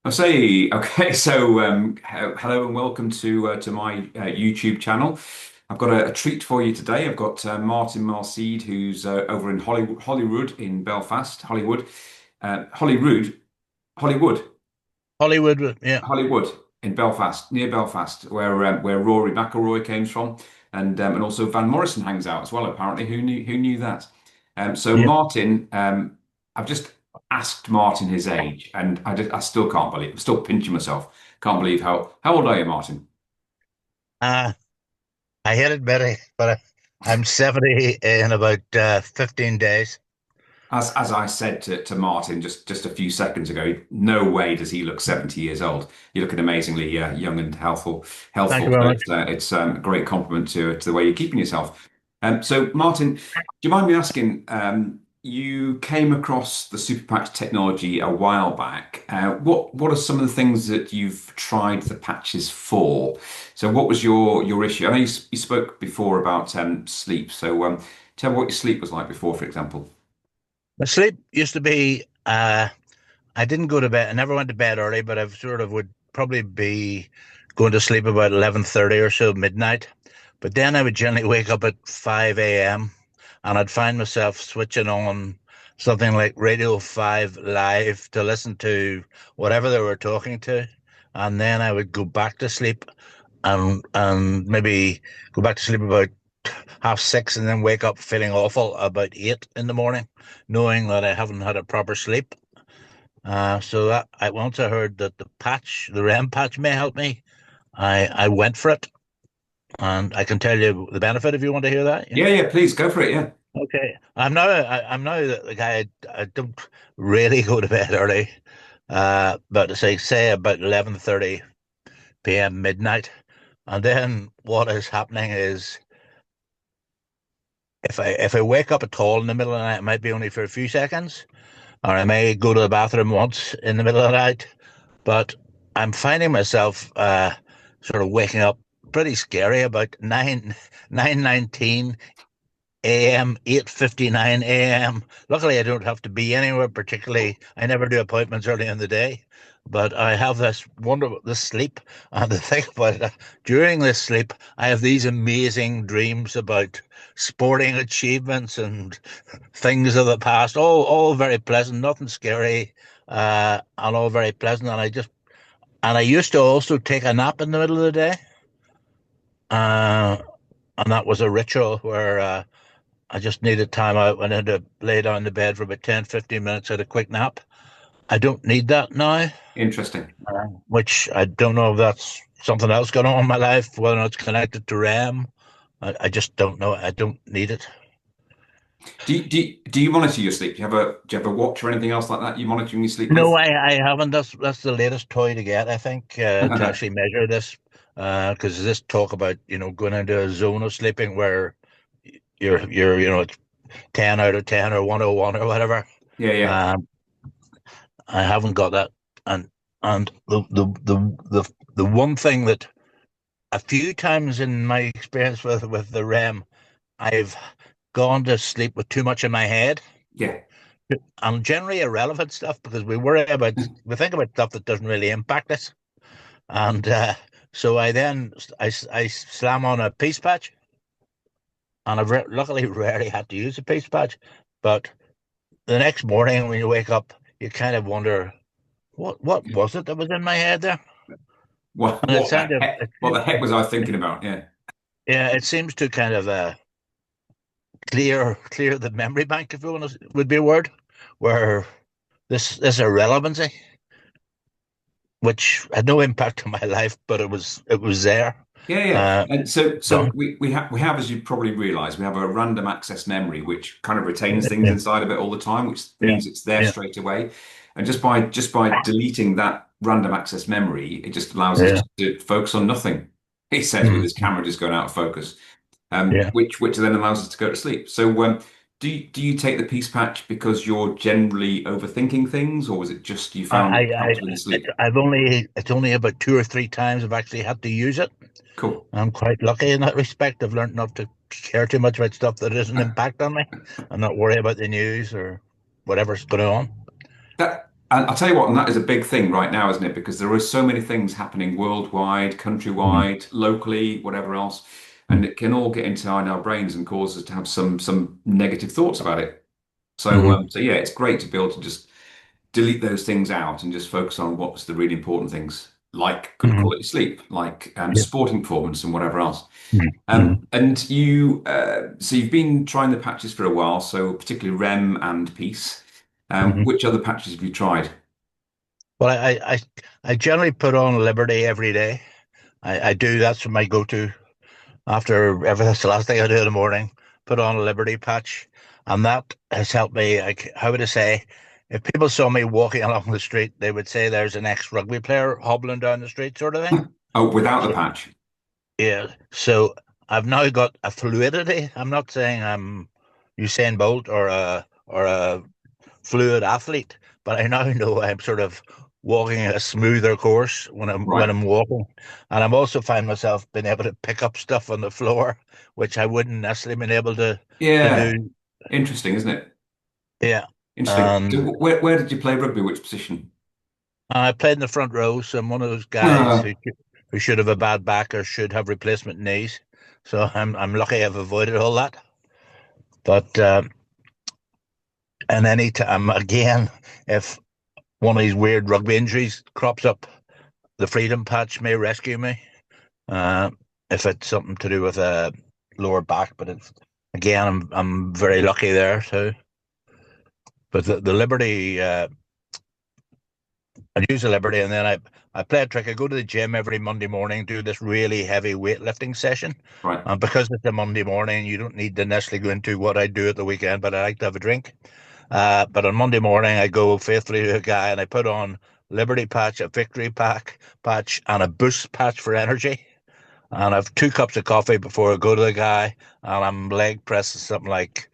I say, okay, so hello and welcome to my YouTube channel. I've got a treat for you today. I've got Martin Marseed, who's over in Hollywood in Belfast, Hollywood, Hollywood, Yeah, Hollywood in Belfast, near Belfast, where Rory McIlroy came from, and also Van Morrison hangs out as well. Apparently, who knew that? So yeah. Martin, I've just asked Martin his age, and I still can't believe. I'm still pinching myself. Can't believe how old are you, Martin? Uh, I hate it, Betty, but I'm 70 in about 15 days. As I said to Martin just a few seconds ago, no way does he look 70 years old. You're looking amazingly young and healthful. Thank you Healthful. very So much. it's a great compliment to the way you're keeping yourself. So Martin, do you mind me asking? You came across the super patch technology a while back. What are some of the things that you've tried the patches for? So what was your issue? I know you spoke before about sleep. So tell me what your sleep was like before, for example. My sleep used to be, I didn't go to bed. I never went to bed early, but I sort of would probably be going to sleep about 11:30 or so midnight. But then I would generally wake up at 5 a.m. and I'd find myself switching on something like Radio 5 Live to listen to whatever they were talking to. And then I would go back to sleep and maybe go back to sleep about 6:30 and then wake up feeling awful about 8 in the morning, knowing that I haven't had a proper sleep. So that I once I heard that the REM patch may help me. I went for it, and I can tell you the benefit if you want to hear that. Yeah. Yeah, please go for it. Yeah. Okay. I'm now the guy. I don't really go to bed early, but say about 11:30 p.m. midnight, and then what is happening is if I wake up at all in the middle of the night, it might be only for a few seconds, or I may go to the bathroom once in the middle of the night. But I'm finding myself sort of waking up pretty scary about 9:19 a.m., 8:59 a.m. Luckily, I don't have to be anywhere particularly. I never do appointments early in the day, but I have this sleep, and the thing about it, during this sleep, I have these amazing dreams about sporting achievements and things of the past. All very pleasant, nothing scary, and all very pleasant. And I used to also take a nap in the middle of the day, uh, and that was a ritual where. I just needed time out, went in to lay down in the bed for about 10, 15 minutes, had a quick nap. I don't need that now, Interesting. which I don't know if that's something else going on in my life, whether or not it's connected to REM. I just don't know. I don't need it. Do you monitor your sleep? Do you have a watch or anything else like that you're monitoring your sleep No, with? I haven't. That's the latest toy to get, I think, to actually measure this. Because this talk about, going into a zone of sleeping where it's 10 out of 10 or 101 or whatever. Yeah, yeah. Um, I haven't got that. And and the one thing that a few times in my experience with the REM, I've gone to sleep with too much in my head, Yeah. and generally irrelevant stuff because we think about stuff that doesn't really impact us. And so I slam on a peace patch, and luckily rarely had to use a peace patch, but the next morning when you wake up, you kind of wonder what was it that was in my head there. What And it what the sounded, heck? What the heck was I thinking about? Yeah. yeah, it seems to kind of clear the memory bank, if you want to, would be a word, where this irrelevancy, which had no impact on my life, but it was there. Yeah, yeah. Uh, And so Gone. we have, as you probably realize, we have a random access memory which kind of retains things Yeah, inside of it all the time, which yeah, means it's there yeah, straight away. And just by deleting that random access memory, it just allows us yeah, to focus on nothing. He says with mm, his camera just going out of focus. yeah. Which then allows us to go to sleep. So, do you take the peace patch because you're generally overthinking things, or was it just you found it helped with your sleep? It's only about two or three times I've actually had to use it. Cool. I'm quite lucky in that respect. I've learned not to care too much about stuff that doesn't impact on me and not worry about the news or whatever's going on. That And I'll tell you what, and that is a big thing right now, isn't it? Because there are so many things happening worldwide, Mhm. countrywide, locally, whatever else, and it can all get into our brains and cause us to have some negative thoughts about it. So, Mhm. so yeah, it's great to be able to just delete those things out and just focus on what's the really important things, like good Mhm. quality sleep, like Yeah. sporting performance, and whatever else. Mhm. Mhm. And you, so you've been trying the patches for a while, so particularly REM and Peace. Mhm. Which other patches have you tried? Well, I generally put on Liberty every day. I do. That's my go-to after everything. That's the last thing I do in the morning. Put on a Liberty patch, and that has helped me. Like, how would I say? If people saw me walking along the street, they would say there's an ex-rugby player hobbling down the street, sort of thing. Oh, without the So, patch. yeah. So I've now got a fluidity. I'm not saying I'm Usain Bolt or a fluid athlete, but I now know I'm sort of walking a smoother course when Right. I'm walking, and I'm also find myself being able to pick up stuff on the floor, which I wouldn't necessarily been able to Yeah. do. Interesting, isn't it? Yeah, Interesting. So and where did you play rugby? Which position? I played in the front row, so I'm one of those guys Uh, who should have a bad back or should have replacement knees. So I'm lucky I've avoided all that. But and any time again, if one of these weird rugby injuries crops up, the freedom patch may rescue me. Uh, if it's something to do with a lower back, but it's again, I'm very lucky there too. But the Liberty, I use the Liberty, and then I play a trick. I go to the gym every Monday morning, do this really heavy weightlifting session. right. And because it's a Monday morning, you don't need to necessarily go into what I do at the weekend, but I like to have a drink. But on Monday morning, I go faithfully to a guy and I put on Liberty patch, a Victory pack patch, and a Boost patch for energy. And I've 2 cups of coffee before I go to the guy, and I'm leg pressing something like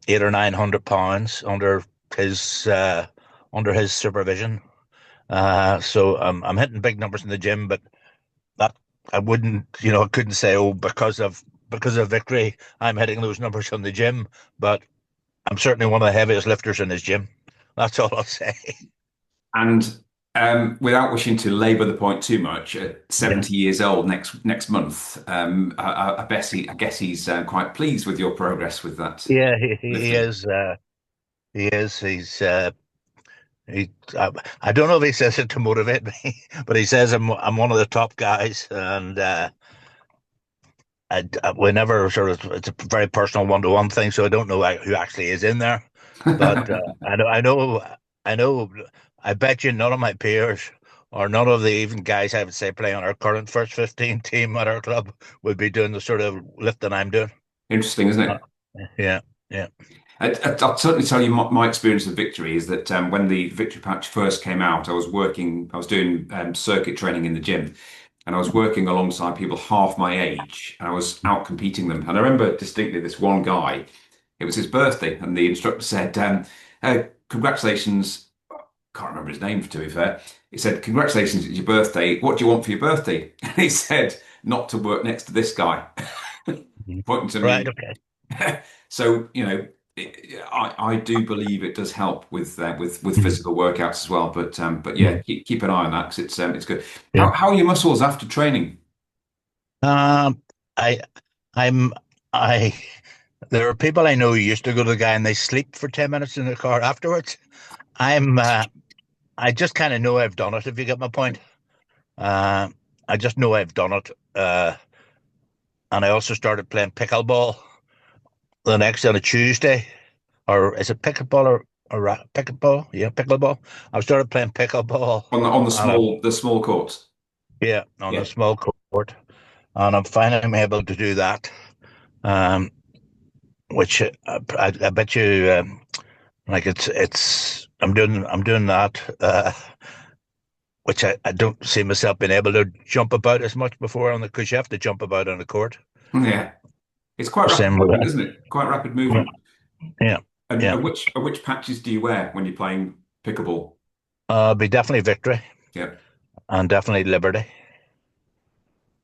800 or 900 pounds his uh, under his supervision. So I'm hitting big numbers in the gym, but that I wouldn't, I couldn't say, oh, because of victory, I'm hitting those numbers on the gym. But I'm certainly one of the heaviest lifters in his gym. That's all I'll say. And without wishing to labour the point too much, at Yeah, 70 years old next month, I guess he's quite pleased with your progress with that yeah, he lifting. is. He is. He. I don't know if he says it to motivate me, but he says I'm one of the top guys, and we never sort of. It's a very personal one-to-one thing, so I don't know who actually is in there, but I know. I bet you none of my peers or none of the even guys I would say playing on our current first 15 team at our club would be doing the sort of lifting I'm doing. Interesting, isn't Uh, it? yeah, yeah. I'll certainly tell you my experience of Victory is that when the Victory patch first came out, I was doing circuit training in the gym, and I was working alongside people half my age, and I was out competing them. And I remember distinctly this one guy, it was his birthday, and the instructor said, congratulations. Can't remember his name, to be fair. He said, congratulations, it's your birthday. What do you want for your birthday? And he said, not to work next to this guy, Mhm. pointing to Right. me. Okay. So, I do believe it does help with Mhm. physical workouts as well. But yeah, Mhm. keep an eye on that because it's good. Yeah. How are your muscles after training? Um, I, I'm, I. There are people I know who used to go to the guy and they sleep for 10 minutes in the car afterwards. I'm. I just kind of know I've done it. If you get my point. Uh, I just know I've done it. And I also started playing pickleball the next on a Tuesday, or is it pickleball or pickleball? Yeah, pickleball. I started playing pickleball, On the and I'm small courts? yeah on a Yeah. small court, and I'm finally able to do that. Um, which I bet you like it's I'm doing that. Which I don't see myself being able to jump about as much before on the because you have to jump about on the court. Yeah. It's quite rapid Same with movement, that. isn't it? Quite rapid Yeah, movement. yeah, And yeah. which patches do you wear when you're playing pickleball? Be definitely victory Yeah. and definitely liberty.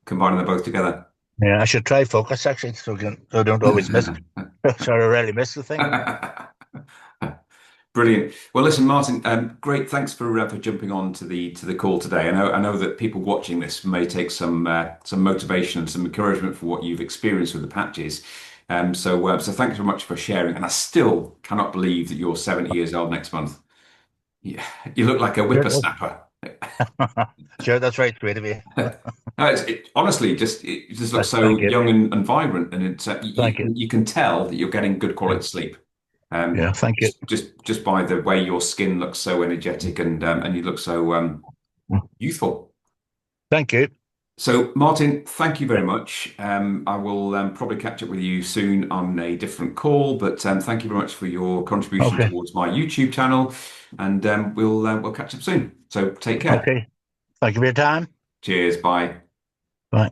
Combining them both together. Yeah, I should try focus actually, so I don't always miss. So I rarely miss the thing. Brilliant. Well, listen, Martin, great. Thanks for jumping on to the call today. I know that people watching this may take some motivation and some encouragement for what you've experienced with the patches. So thanks very much for sharing. And I still cannot believe that you're 70 years old next month. Yeah, you look like a Sure, whippersnapper. sure, that's right. Great of you. No, honestly it just looks so Thank you. young and vibrant, and Thank you. you can tell that you're getting good Yeah, quality sleep. yeah, thank you. Just by the way your skin looks so energetic and you look so youthful. Thank you. So, Martin, thank you very much. I will probably catch up with you soon on a different call, but thank you very much for your contribution Okay. towards my YouTube channel, and we'll catch up soon. So, take care. Okay. Thank you for your time. Cheers. Bye. Bye.